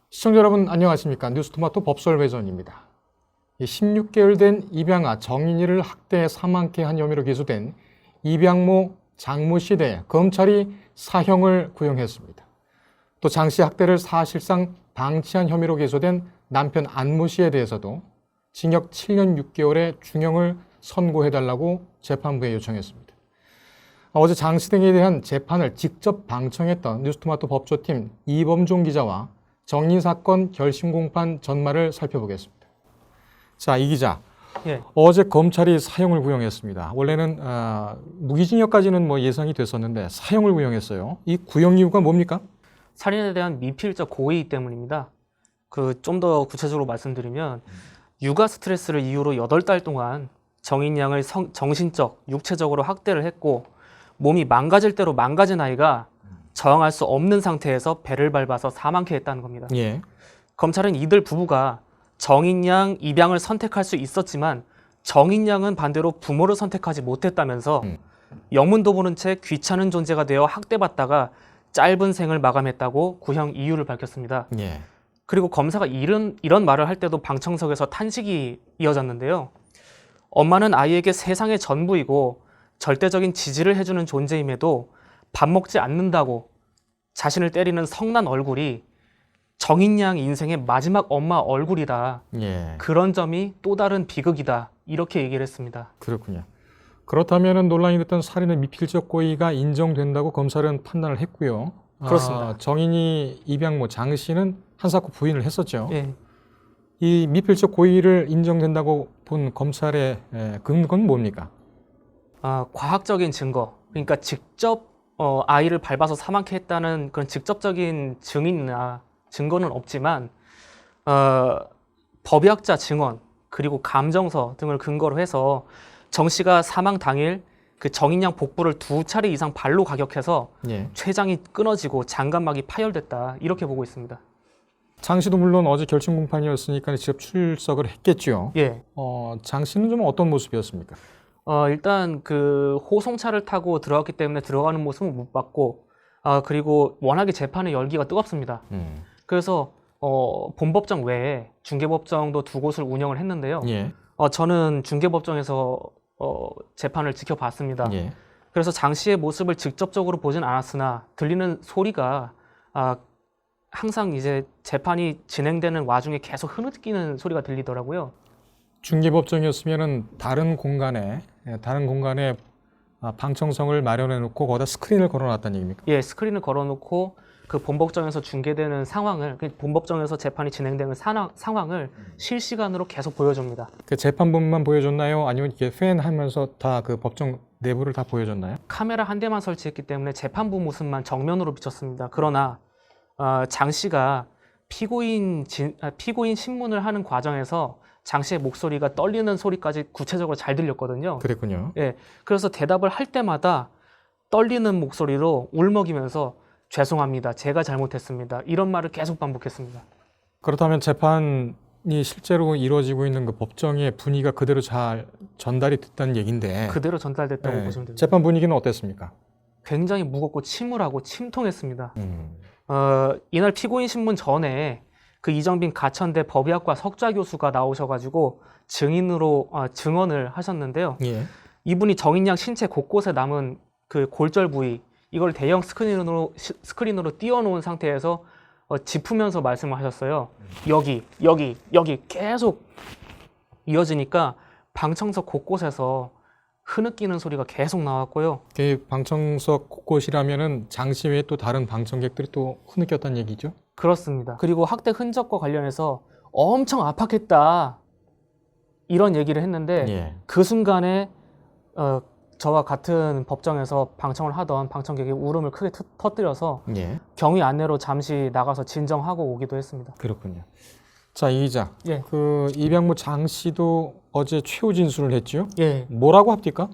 시청자 여러분 안녕하십니까? 뉴스토마토 법설외전입니다. 16개월 된 입양아 정인이를 학대해 사망케 한 혐의로 기소된 입양모 장모 씨에 대해 검찰이 사형을 구형했습니다. 또 장 씨 학대를 사실상 방치한 혐의로 기소된 남편 안모 씨에 대해서도 징역 7년 6개월의 중형을 선고해달라고 재판부에 요청했습니다. 어제 장 씨 등에 대한 재판을 직접 방청했던 뉴스토마토 법조팀 이범종 기자와 정인 사건 결심 공판 전말을 살펴보겠습니다. 자, 이 기자. 예. 어제 검찰이 사형을 구형했습니다. 원래는 무기징역까지는 예상이 됐었는데 사형을 구형했어요. 이 구형 이유가 뭡니까? 살인에 대한 미필적 고의 때문입니다. 좀 더 구체적으로 말씀드리면 육아 스트레스를 이유로 8달 동안 정인 양을 정신적, 육체적으로 학대를 했고 몸이 망가질 대로 망가진 아이가 저항할 수 없는 상태에서 배를 밟아서 사망케 했다는 겁니다. 예. 검찰은 이들 부부가 정인 양 입양을 선택할 수 있었지만 정인 양은 반대로 부모를 선택하지 못했다면서 영문도 모른 채 귀찮은 존재가 되어 학대받다가 짧은 생을 마감했다고 구형 이유를 밝혔습니다. 예. 그리고 검사가 이런 말을 할 때도 방청석에서 탄식이 이어졌는데요. 엄마는 아이에게 세상의 전부이고 절대적인 지지를 해주는 존재임에도 밥 먹지 않는다고 자신을 때리는 성난 얼굴이 정인 양 인생의 마지막 엄마 얼굴이다. 예. 그런 점이 또 다른 비극이다. 이렇게 얘기를 했습니다. 그렇군요. 그렇다면 논란이 됐던 살인의 미필적 고의가 인정된다고 검찰은 판단을 했고요. 그렇습니다. 정인이 입양모 장 씨는 한사코 부인을 했었죠. 예. 이 미필적 고의를 인정된다고 본 검찰의 근거는 뭡니까? 과학적인 증거, 그러니까 직접 아이를 밟아서 사망케 했다는 그런 직접적인 증인이나 증거는 없지만 법의학자 증언 그리고 감정서 등을 근거로 해서 정 씨가 사망 당일 그 정인 양 복부를 2차례 이상 발로 가격해서 예. 췌장이 끊어지고 장관막이 파열됐다 이렇게 보고 있습니다. 장 씨도 물론 어제 결심 공판이었으니까 직접 출석을 했겠죠. 예. 장 씨는 좀 어떤 모습이었습니까? 일단 그 호송차를 타고 들어갔기 때문에 들어가는 모습은 못 봤고, 그리고 워낙에 재판의 열기가 뜨겁습니다. 그래서 본법정 외에 중계법정도 2곳을 운영을 했는데요. 예. 저는 중계법정에서 재판을 지켜봤습니다. 예. 그래서 장 씨의 모습을 직접적으로 보진 않았으나 들리는 소리가 항상 이제 재판이 진행되는 와중에 계속 흐느끼는 소리가 들리더라고요. 중계법정이었으면은 다른 공간에 방청석을 마련해 놓고 거기다 스크린을 걸어놨다는 얘기입니까? 예, 스크린을 걸어놓고 그 본법정에서 중계되는 상황을, 본법정에서 재판이 진행되는 상황을 실시간으로 계속 보여줍니다. 그 재판부만 보여줬나요? 아니면 이렇게 팬 하면서 다 그 법정 내부를 다 보여줬나요? 카메라 한 대만 설치했기 때문에 재판부 모습만 정면으로 비쳤습니다. 그러나 장 씨가 피고인 신문을 하는 과정에서 장 씨의 목소리가 떨리는 소리까지 구체적으로 잘 들렸거든요. 그랬군요. 예, 그래서 대답을 할 때마다 떨리는 목소리로 울먹이면서 죄송합니다. 제가 잘못했습니다. 이런 말을 계속 반복했습니다. 그렇다면 재판이 실제로 이루어지고 있는 그 법정의 분위기가 그대로 잘 전달이 됐다는 얘기인데 그대로 전달됐다고 보시면 됩니다. 재판 분위기는 어땠습니까? 굉장히 무겁고 침울하고 침통했습니다. 이날 피고인 신문 전에 그 이정빈 가천대 법의학과 석좌 교수가 나오셔가지고 증언을 하셨는데요. 예. 이분이 정인 양 신체 곳곳에 남은 그 골절 부위 이걸 대형 스크린으로 띄워놓은 상태에서 짚으면서 말씀을 하셨어요. 여기 계속 이어지니까 방청석 곳곳에서 흐느끼는 소리가 계속 나왔고요. 그 방청석 곳곳이라면은 장 씨 외에 또 다른 방청객들이 또 흐느꼈다는 얘기죠? 그렇습니다. 그리고 학대 흔적과 관련해서 엄청 압박했다 이런 얘기를 했는데 예. 그 순간에 저와 같은 법정에서 방청을 하던 방청객이 울음을 크게 터뜨려서 예. 경위 안내로 잠시 나가서 진정하고 오기도 했습니다. 그렇군요. 자, 이 기자. 예. 그 입양모 장 씨도 어제 최후 진술을 했죠? 예. 뭐라고 합니까?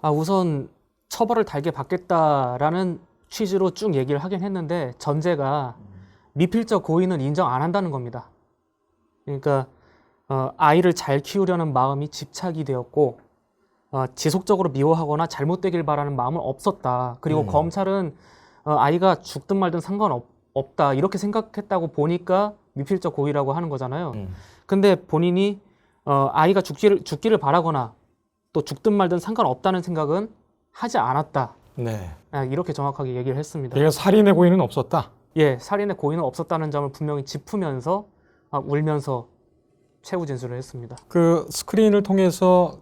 우선 처벌을 달게 받겠다라는 취지로 쭉 얘기를 하긴 했는데 전제가 미필적 고의는 인정 안 한다는 겁니다. 그러니까 아이를 잘 키우려는 마음이 집착이 되었고 지속적으로 미워하거나 잘못되길 바라는 마음은 없었다. 그리고 검찰은 아이가 죽든 말든 없다 이렇게 생각했다고 보니까 미필적 고의라고 하는 거잖아요. 음. 근데 본인이 아이가 죽기를 바라거나 또 죽든 말든 상관없다는 생각은 하지 않았다. 네. 이렇게 정확하게 얘기를 했습니다. 그러니까 살인의 고의는 없었다. 예, 살인의 고의는 없었다는 점을 분명히 짚으면서 울면서 최후 진술을 했습니다. 그 스크린을 통해서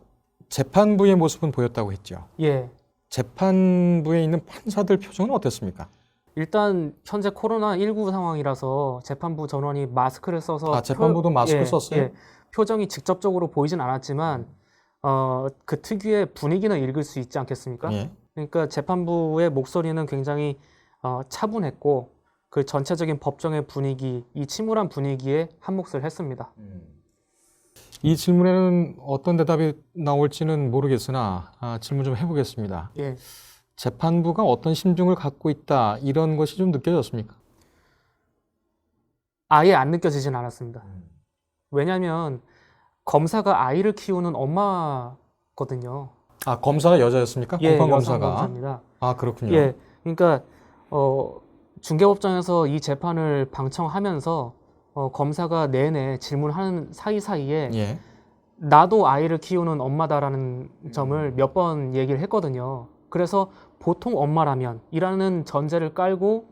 재판부의 모습은 보였다고 했죠. 예, 재판부에 있는 판사들 표정은 어땠습니까? 일단 현재 코로나19 상황이라서 재판부 전원이 마스크를 써서 재판부도 마스크 예, 썼어요? 예, 표정이 직접적으로 보이진 않았지만 그 특유의 분위기는 읽을 수 있지 않겠습니까? 예. 그러니까 재판부의 목소리는 굉장히 차분했고 그 전체적인 법정의 분위기, 이 침울한 분위기에 한몫을 했습니다. 이 질문에는 어떤 대답이 나올지는 모르겠으나 질문 좀 해보겠습니다. 예, 재판부가 어떤 심중을 갖고 있다 이런 것이 좀 느껴졌습니까? 아예 안 느껴지진 않았습니다. 왜냐하면 검사가 아이를 키우는 엄마거든요. 검사가 여자였습니까? 예, 여성 공판검사가. 검사입니다. 그렇군요. 예, 그러니까 중개법정에서 이 재판을 방청하면서 검사가 내내 질문하는 사이사이에 예. 나도 아이를 키우는 엄마다라는 점을 몇 번 얘기를 했거든요. 그래서 보통 엄마라면 이라는 전제를 깔고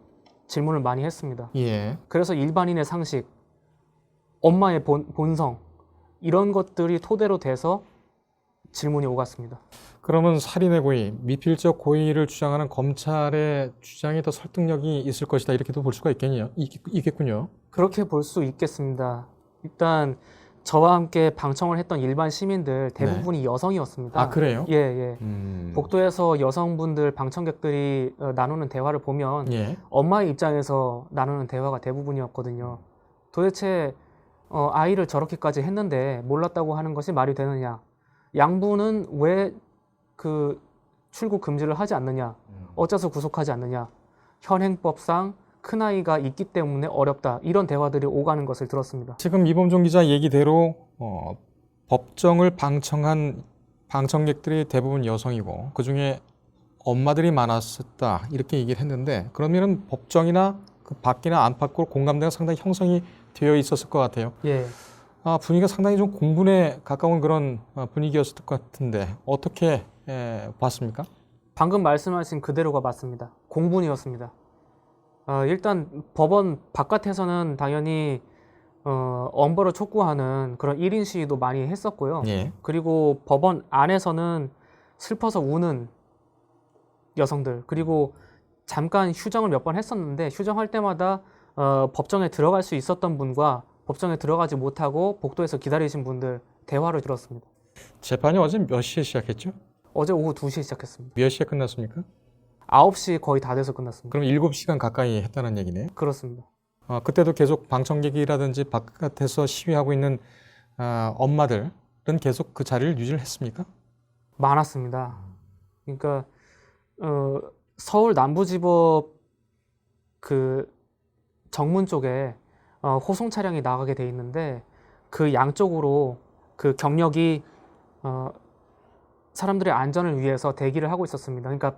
질문을 많이 했습니다. 예. 그래서 일반인의 상식, 엄마의 본성 이런 것들이 토대로 돼서 질문이 오갔습니다. 그러면 살인의 고의, 미필적 고의를 주장하는 검찰의 주장이 더 설득력이 있을 것이다 이렇게도 볼 수가 있겠군요. 그렇게 볼 수 있겠습니다. 일단 저와 함께 방청을 했던 일반 시민들 대부분이 여성이었습니다. 그래요? 예, 예. 음. 복도에서 여성분들 방청객들이 나누는 대화를 보면 예. 엄마의 입장에서 나누는 대화가 대부분이었거든요. 도대체 아이를 저렇게까지 했는데 몰랐다고 하는 것이 말이 되느냐? 양부는 왜 그 출국 금지를 하지 않느냐? 어째서 구속하지 않느냐? 현행법상 큰아이가 있기 때문에 어렵다. 이런 대화들이 오가는 것을 들었습니다. 지금 이범종 기자 얘기대로 법정을 방청한 방청객들이 대부분 여성이고 그중에 엄마들이 많았었다 이렇게 얘기를 했는데 그러면은 법정이나 그 밖이나 안팎으로 공감대가 상당히 형성이 되어 있었을 것 같아요. 예. 분위기가 상당히 좀 공분에 가까운 그런 분위기였을 것 같은데 어떻게 봤습니까? 방금 말씀하신 그대로가 맞습니다. 공분이었습니다. 일단 법원 바깥에서는 당연히 엄벌을 촉구하는 그런 1인 시위도 많이 했었고요. 예. 그리고 법원 안에서는 슬퍼서 우는 여성들, 그리고 잠깐 휴정을 몇 번 했었는데 휴정할 때마다 법정에 들어갈 수 있었던 분과 법정에 들어가지 못하고 복도에서 기다리신 분들 대화를 들었습니다. 재판이 어제 몇 시에 시작했죠? 어제 오후 2시에 시작했습니다. 몇 시에 끝났습니까? 9시 거의 다 돼서 끝났습니다. 그럼 7시간 가까이 했다는 얘기네요. 그렇습니다. 그때도 계속 방청객이라든지 바깥에서 시위하고 있는 엄마들은 계속 그 자리를 유지를 했습니까? 많았습니다. 그러니까 서울 남부지법 그 정문 쪽에 호송 차량이 나가게 돼 있는데 그 양쪽으로 그 경력이 사람들의 안전을 위해서 대기를 하고 있었습니다. 그러니까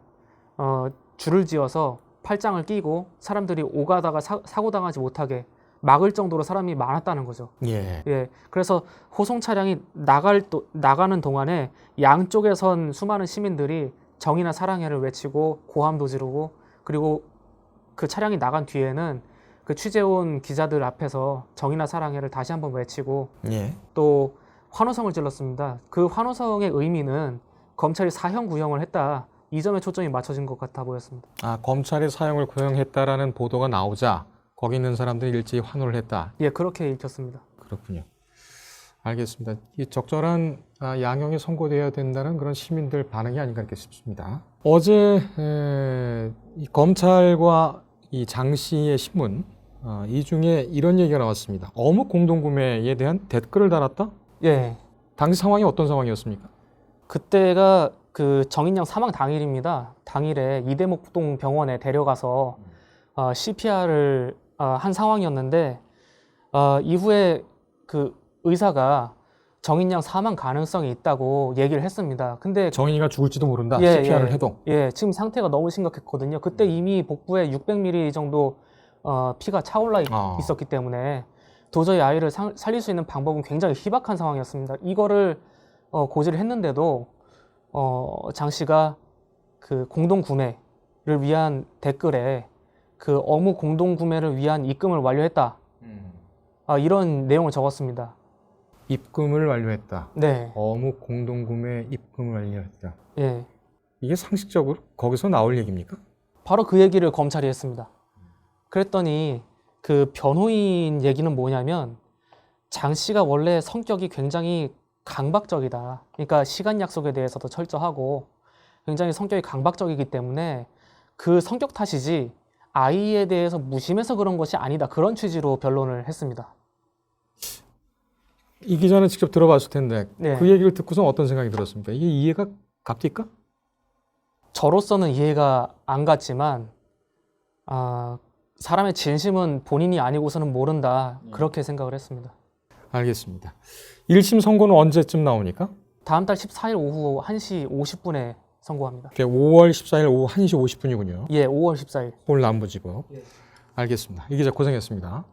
줄을 지어서 팔짱을 끼고 사람들이 오가다가 사고 당하지 못하게 막을 정도로 사람이 많았다는 거죠. 예. 예, 그래서 호송 차량이 나가는 동안에 양쪽에 선 수많은 시민들이 정의나 사랑해를 외치고 고함도 지르고 그리고 그 차량이 나간 뒤에는 그 취재온 기자들 앞에서 정의나 사랑해를 다시 한번 외치고 예. 또 환호성을 질렀습니다. 그 환호성의 의미는 검찰이 사형 구형을 했다. 이 점에 초점이 맞춰진 것 같아 보였습니다. 검찰이 사형을 구형했다라는 보도가 나오자 거기 있는 사람들이 일제히 환호를 했다. 예, 그렇게 읽혔습니다. 그렇군요. 알겠습니다. 이 적절한 양형이 선고되어야 된다는 그런 시민들 반응이 아닌가 이렇게 싶습니다. 어제 이 검찰과 이 장 씨의 신문 이 중에 이런 얘기가 나왔습니다. 어묵 공동구매에 대한 댓글을 달았다? 예, 당시 상황이 어떤 상황이었습니까? 그때가 그 정인양 사망 당일입니다. 당일에 이대목동 병원에 데려가서 CPR을 한 상황이었는데 이후에 그 의사가 정인양 사망 가능성이 있다고 얘기를 했습니다. 근데 정인이가 죽을지도 모른다. CPR을 해도. 지금 상태가 너무 심각했거든요. 그때 이미 복부에 600ml 정도 피가 차올라 있었기 때문에 도저히 아이를 살릴 수 있는 방법은 굉장히 희박한 상황이었습니다. 이거를 고지를 했는데도 장 씨가 그 공동 구매를 위한 댓글에 그 어묵 공동 구매를 위한 입금을 완료했다. 이런 내용을 적었습니다. 입금을 완료했다. 네. 어묵 공동구매 입금을 완료했다. 예. 이게 상식적으로 거기서 나올 얘기입니까? 바로 그 얘기를 검찰이 했습니다. 그랬더니 그 변호인 얘기는 뭐냐면 장 씨가 원래 성격이 굉장히 강박적이다. 그러니까 시간 약속에 대해서도 철저하고 굉장히 성격이 강박적이기 때문에 그 성격 탓이지 아이에 대해서 무심해서 그런 것이 아니다. 그런 취지로 변론을 했습니다. 이 기자는 직접 들어봤을 텐데 네. 그 얘기를 듣고서 어떤 생각이 들었습니까? 이게 이해가 갑니까? 저로서는 이해가 안 갔지만 사람의 진심은 본인이 아니고서는 모른다. 그렇게 생각을 했습니다. 알겠습니다. 1심 선고는 언제쯤 나오니까? 다음 달 14일 오후 1시 50분에 선고합니다. 5월 14일 오후 1시 50분이군요. 예, 5월 14일. 서울 남부지법. 알겠습니다. 이 기자 고생했습니다.